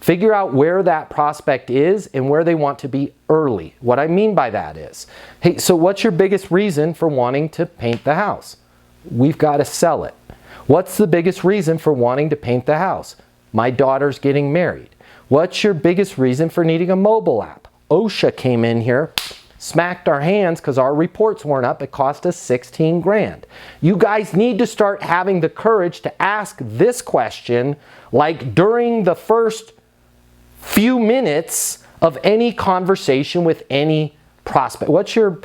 Figure out where that prospect is and where they want to be early. What I mean by that is, hey, so what's your biggest reason for wanting to paint the house? We've got to sell it. What's the biggest reason for wanting to paint the house? My daughter's getting married. What's your biggest reason for needing a mobile app? OSHA came in here, smacked our hands because our reports weren't up. It cost us 16 grand. You guys need to start having the courage to ask this question like during the first few minutes of any conversation with any prospect. What's your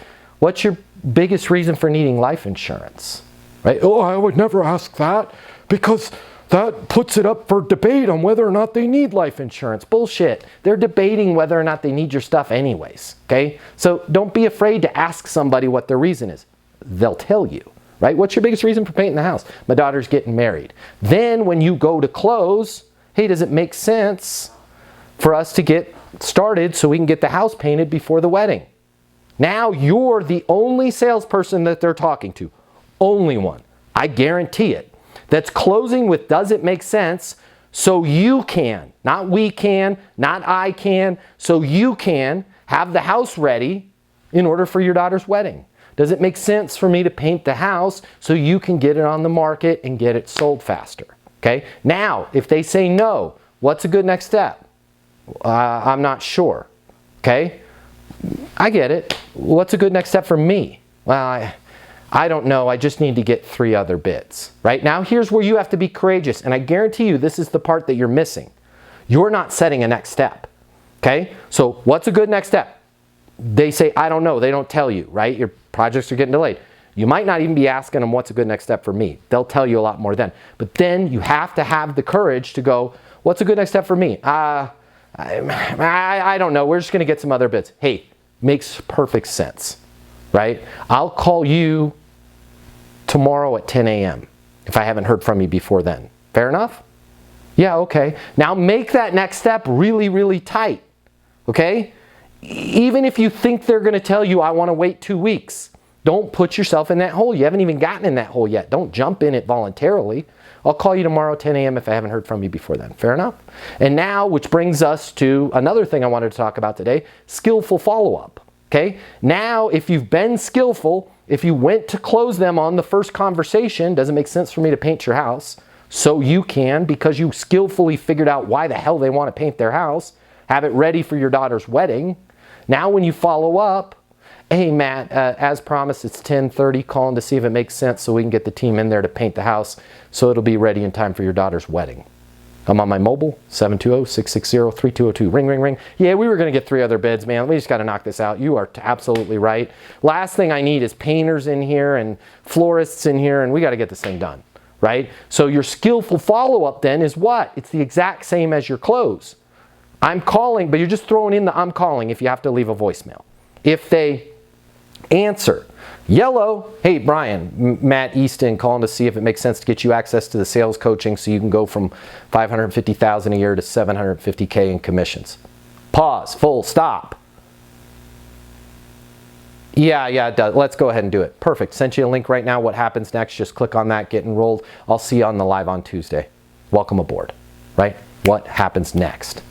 biggest reason for needing life insurance? Right? Oh, I would never ask that because that puts it up for debate on whether or not they need life insurance. Bullshit. They're debating whether or not they need your stuff anyways. Okay? So don't be afraid to ask somebody what their reason is. They'll tell you. Right? What's your biggest reason for painting the house? My daughter's getting married. Then when you go to close, hey, does it make sense for us to get started so we can get the house painted before the wedding? Now you're the only salesperson that they're talking to. Only one. I guarantee it. That's closing with does it make sense so you can, not we can, not I can, so you can have the house ready in order for your daughter's wedding. Does it make sense for me to paint the house so you can get it on the market and get it sold faster? Okay. Now, if they say no, what's a good next step? I'm not sure. Okay? I get it. What's a good next step for me? Well, I don't know. I just need to get 3 other bids. Right? Now, here's where you have to be courageous. And I guarantee you this is the part that you're missing. You're not setting a next step. Okay? So what's a good next step? They say, I don't know. They don't tell you. Right? Your projects are getting delayed. You might not even be asking them what's a good next step for me. They'll tell you a lot more then. But then you have to have the courage to go, what's a good next step for me? I don't know. We're just going to get some other bids. Hey, makes perfect sense, right? I'll call you tomorrow at 10 a.m. if I haven't heard from you before then. Fair enough? Yeah, okay. Now make that next step really, really tight, okay? Even if you think they're going to tell you, I want to wait 2 weeks, don't put yourself in that hole. You haven't even gotten in that hole yet. Don't jump in it voluntarily. I'll call you tomorrow at 10 a.m. if I haven't heard from you before then. Fair enough? And now, which brings us to another thing I wanted to talk about today, skillful follow-up. Okay? Now, if you've been skillful, if you went to close them on the first conversation, does it make sense for me to paint your house? So you can, because you skillfully figured out why the hell they want to paint their house, have it ready for your daughter's wedding. Now when you follow up, hey Matt, as promised, it's 10:30, calling to see if it makes sense so we can get the team in there to paint the house so it'll be ready in time for your daughter's wedding. I'm on my mobile, 720-660-3202. Ring, ring, ring. Yeah, we were going to get 3 other bids, man. We just got to knock this out. You are absolutely right. Last thing I need is painters in here and florists in here, and we got to get this thing done, right? So your skillful follow-up then is what? It's the exact same as your close. I'm calling, but you're just throwing in the I'm calling if you have to leave a voicemail. If they answer, yellow, hey Brian, Matt Easton calling to see if it makes sense to get you access to the sales coaching so you can go from $550,000 a year to $750K in commissions. Pause, full stop. Yeah, it does. Let's go ahead and do it. Perfect. Sent you a link right now. What happens next? Just click on that, get enrolled. I'll see you on the live on Tuesday. Welcome aboard, right? What happens next?